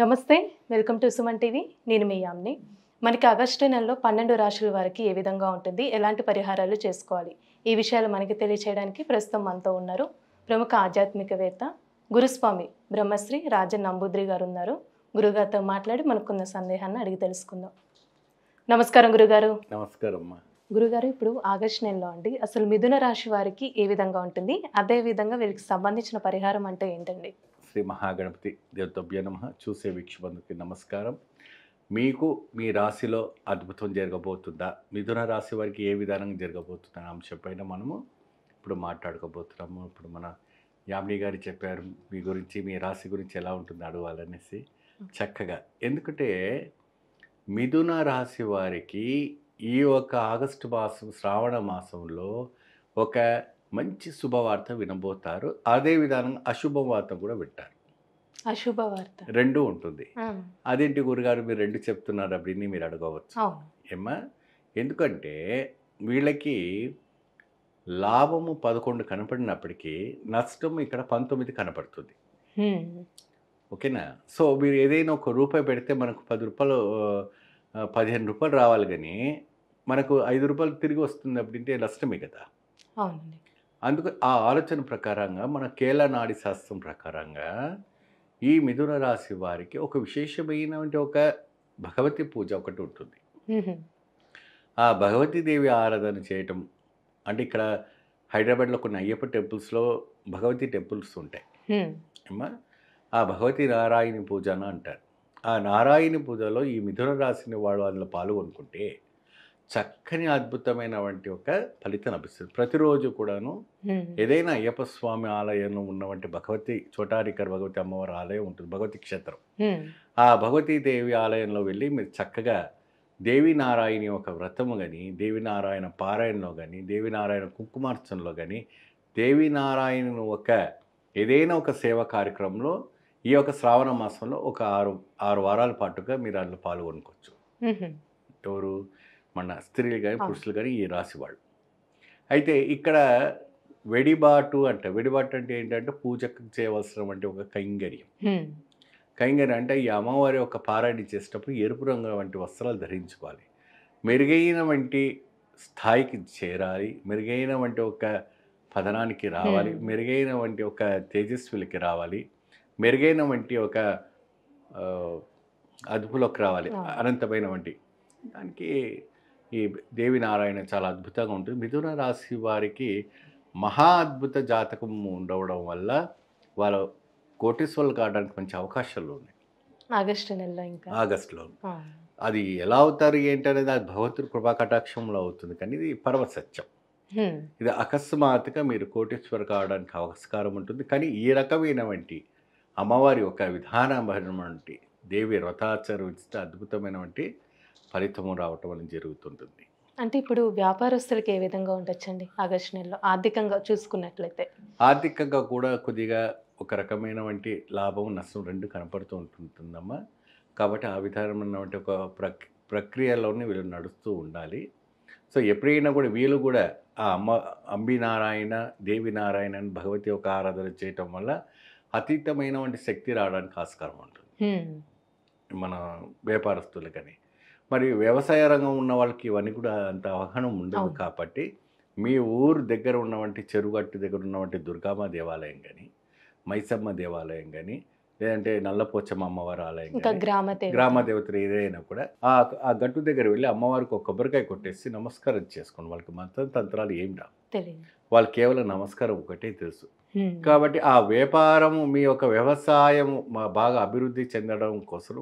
నమస్తే, welcome to Suman TV. నేను మీ యామ్ని. మనకి ఆగస్టు నెలలో 12 రాశుల వారికి ఏ విధంగా ఉంటుంది, ఎలాంటి పరిహారాలు చేసుకోవాలి, ఈ విషయాలు మనకి తెలియచేయడానికి ప్రస్తుతం మనతో ఉన్నారు ప్రముఖ ఆధ్యాత్మికవేత్త గురుస్వామి బ్రహ్మశ్రీ రాజన్ నంబూద్రి గారు ఉన్నారు. గురుగారితో మాట్లాడి మనకున్న సందేహాన్ని అడిగి తెలుసుకుందాం. నమస్కారం గురుగారు. నమస్కారం అమ్మా. గురుగారు, ఇప్పుడు ఆగస్టు నెలలో అండి అసలు మిథున రాశి వారికి ఏ విధంగా ఉంటుంది, అదే విధంగా వీరికి సంబంధించిన పరిహారం అంటే ఏంటండి? శ్రీ మహాగణపతి దేవతభ్య నమః. చూసే వీక్షబంధుకి నమస్కారం. మీకు మీ రాశిలో అద్భుతం జరగబోతుందా, మిథున రాశి వారికి ఏ విధానంగా జరగబోతుందా అనే అంశం పైన మనము ఇప్పుడు మాట్లాడుకోబోతున్నాము. ఇప్పుడు మన యామిని గారు చెప్పారు మీ గురించి, మీ రాశి గురించి ఎలా ఉంటుంది అడగాలనేసి చక్కగా. ఎందుకంటే మిథున రాశి వారికి ఈ ఒక ఆగస్టు మాసం శ్రావణ మాసంలో ఒక మంచి శుభవార్త వినబోతారు. అదే విధానంగా అశుభవార్త కూడా వింటారు. అశుభవార్త రెండు ఉంటుంది. అదేంటి గురుగారు మీరు రెండు చెప్తున్నారు அப்படின்னு మీరు అడగవచ్చు. ఏమ్మా, ఎందుకంటే వీళ్ళకి లాభము 11 కనపడినప్పటికీ నష్టం ఇక్కడ 19 కనపడుతుంది. ఓకేనా? సో మీరు ఏదైనా ఒక రూపాయి పెడితే మనకు 10 రూపాయలు 15 రూపాయలు రావాలి, కానీ మనకు 5 రూపాయలు తిరిగి వస్తుంది அப்படிంటే నష్టమే కదా. అవునండి. అందుకు ఆ ఆలోచన ప్రకారంగా మన కేరళ నాడి శాస్త్రం ప్రకారంగా ఈ మిథున రాశి వారికి ఒక విశేషమైనటువంటి ఒక భగవతి పూజ ఒకటి ఉంటుంది. ఆ భగవతీదేవి ఆరాధన చేయటం అంటే ఇక్కడ హైదరాబాద్లో కొన్ని అయ్యప్ప టెంపుల్స్లో భగవతి టెంపుల్స్ ఉంటాయి అమ్మా. ఆ భగవతి నారాయణి పూజ అని అంటారు. ఆ నారాయణి పూజలో ఈ మిథున రాశిని వాడు అందులో పాల్గొనుకుంటే చక్కని అద్భుతమైనటువంటి ఒక ఫలితం లభిస్తుంది. ప్రతిరోజు కూడాను ఏదైనా అయ్యప్ప స్వామి ఆలయంలో ఉన్నటువంటి భగవతి చోటారికర్ భగవతి అమ్మవారి ఆలయం ఉంటుంది, భగవతి క్షేత్రం. ఆ భగవతీదేవి ఆలయంలో వెళ్ళి మీరు చక్కగా దేవీనారాయణి ఒక వ్రతము కానీ, దేవీనారాయణ పారాయణలో కానీ, దేవీనారాయణ కుంకుమార్చనలో కానీ, దేవీనారాయణ ఒక ఏదైనా ఒక సేవా కార్యక్రమంలో ఈ యొక్క శ్రావణ మాసంలో ఒక 6 వారాల పాటుగా మీరు అందులో పాల్గొనుకోవచ్చు. ఎవరు? మన స్త్రీలు కానీ పురుషులు కానీ ఈ రాశి వాళ్ళు. అయితే ఇక్కడ వెడిబాటు అంటే ఏంటంటే పూజకు చేయవలసినటువంటి ఒక కైంకర్యం. కైంకర్యం అంటే ఈ అమ్మవారి యొక్క పారాయణ చేసేటప్పుడు ఎరుపు రంగు వంటి వస్త్రాలు ధరించుకోవాలి. మెరుగైన వంటి స్థాయికి చేరాలి, మెరుగైన వంటి ఒక పతనానికి రావాలి, మెరుగైన వంటి ఒక తేజస్విలకి రావాలి, మెరుగైన వంటి ఒక అదుపులోకి రావాలి, అనంతమైన వంటి దానికి ఈ దేవినారాయణ చాలా అద్భుతంగా ఉంటుంది. మిథున రాశి వారికి మహా అద్భుత జాతకం ఉండవడం వల్ల వాళ్ళ కోటీశ్వరులు కావడానికి మంచి అవకాశాలు ఉన్నాయి ఆగస్టు నెలలో. ఇంకా ఆగస్టులో అది ఎలా అవుతారు ఏంటనేది అది భగవంతుడి కృపా కటాక్షంలో అవుతుంది, కానీ ఇది పరమసత్యం. ఇది అకస్మాత్తుగా మీరు కోటీశ్వరు కావడానికి ఆస్కారం ఉంటుంది. కానీ ఈ రకమైనటువంటి అమ్మవారి ఒక విధానమైనటువంటి దేవి వ్రతాచరిస్తే అద్భుతమైనటువంటి ఫలితము రావటం అనేది జరుగుతుంటుంది. అంటే ఇప్పుడు వ్యాపారస్తులకి ఏ విధంగా ఉండొచ్చండి ఆగస్టు నెలలో ఆర్థికంగా చూసుకున్నట్లయితే? ఆర్థికంగా కూడా కొద్దిగా ఒక రకమైనటువంటి లాభం నష్టం రెండు కనపడుతూ ఉంటుందమ్మా. కాబట్టి ఆ విధానమైనటువంటి ఒక ప్రక్రియలోనే వీళ్ళు నడుస్తూ ఉండాలి. సో ఎప్పుడైనా కూడా వీళ్ళు కూడా ఆ అంబినారాయణ దేవినారాయణ భగవతి యొక్క ఆరాధన చేయటం వల్ల అతీతమైనటువంటి శక్తి రావడానికి ఆస్కారం ఉంటుంది మన వ్యాపారస్తులకని. మరి వ్యవసాయ రంగం ఉన్న వాళ్ళకి ఇవన్నీ కూడా అంత అవగాహన ఉండదు. కాబట్టి మీ ఊరు దగ్గర ఉన్నవంటి చెరువుగట్టు దగ్గర ఉన్నవంటి దుర్గామ్మ దేవాలయం కానీ, మైసమ్మ దేవాలయం కానీ, లేదంటే నల్లపోచమ్మ అమ్మవారి ఆలయం కానీ, గ్రామ దేవతలు ఏదైనా కూడా ఆ గట్టు దగ్గర వెళ్ళి అమ్మవారికి ఒక కొబ్బరికాయ కొట్టేసి నమస్కారం చేసుకోండి. వాళ్ళకి మంత్ర తంత్రాలు ఏం రావు, వాళ్ళు కేవలం నమస్కారం ఒకటే తెలుసు. కాబట్టి ఆ వ్యాపారము మీ యొక్క వ్యవసాయం బాగా అభివృద్ధి చెందడం కోసం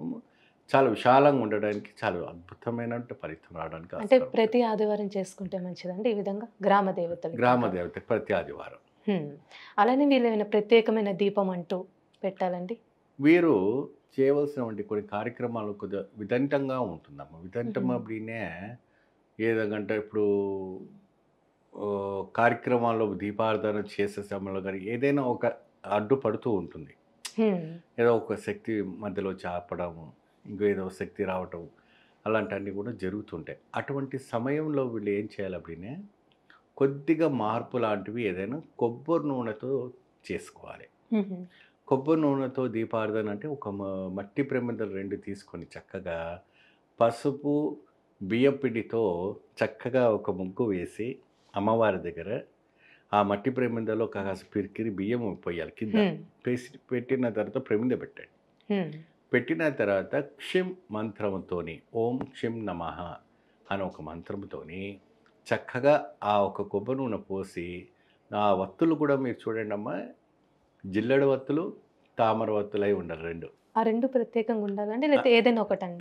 చాలా విశాలంగా ఉండడానికి చాలా అద్భుతమైన ఫలితం రావడానికి. అంటే ప్రతి ఆదివారం చేసుకుంటే మంచిదండి ఈ విధంగా గ్రామ దేవత ప్రతి ఆదివారం. అలానే వీళ్ళు ఏమైనా ప్రత్యేకమైన దీపం అంటూ పెట్టాలండి? వీరు చేయవలసినటువంటి కొన్ని కార్యక్రమాలు కొద్దిగా విదంతంగా ఉంటుందమ్మా. విదంతం అప్పుడే ఏదంటే ఇప్పుడు కార్యక్రమాల్లో దీపారాధన చేసే సమయంలో కానీ ఏదైనా ఒక అడ్డుపడుతూ ఉంటుంది. ఏదో ఒక శక్తి మధ్యలో చాపడము, ఇంకో ఏదో శక్తి రావటం, అలాంటివన్నీ కూడా జరుగుతుంటాయి. అటువంటి సమయంలో వీళ్ళు ఏం చేయాలి அப்படின்னா కొద్దిగా మార్పు లాంటివి ఏదైనా కొబ్బరి నూనెతో చేసుకోవాలి. కొబ్బరి నూనెతో దీపారాధన అంటే ఒక మట్టి ప్రమిదలు 2 తీసుకొని చక్కగా పసుపు, బియ్యం పిండితో చక్కగా ఒక ముగ్గు వేసి అమ్మవారి దగ్గర ఆ మట్టి ప్రమిదలో కాస్త పిరికిరి బియ్యం పోయాలి కింద. పెట్టిన తర్వాత ప్రమిద పెట్టండి. పెట్టిన తర్వాత క్షిం మంత్రంతోని ఓం క్షిం నమః అని ఒక మంత్రంతోని చక్కగా ఆ ఒక కొబ్బరి నూనె పోసి ఆ వత్తులు కూడా మీరు చూడండి అమ్మా, జిల్లెడు వత్తులు, తామర వత్తులు అయి ఉండాలి 2. ఆ 2 ప్రత్యేకంగా ఉండాలండి, లేకపోతే ఏదైనా ఒకటండి?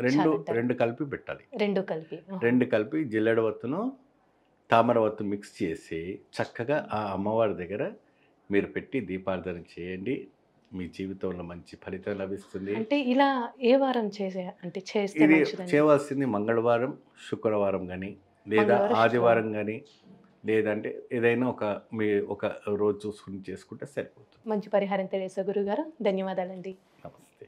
2 కలిపి పెట్టాలి. 2 కలిపి. 2 కలిపి జిల్లెడు వత్తును తామర వత్తు మిక్స్ చేసి చక్కగా ఆ అమ్మవారి దగ్గర మీరు పెట్టి దీపారాధన చేయండి. మీ జీవితంలో మంచి ఫలితం లభిస్తుంది. అంటే ఇలా ఏ వారం చేస్తే ఇది మంచిదండి? చేయవలసింది మంగళవారం, శుక్రవారం కానీ లేదా ఆదివారం కానీ లేదంటే ఏదైనా ఒక రోజు చూసుకుని చేసుకుంటే సరిపోతుంది. మంచి పరిహారం తెలియజేశారు గురుగారు. ధన్యవాదాలండి. నమస్తే.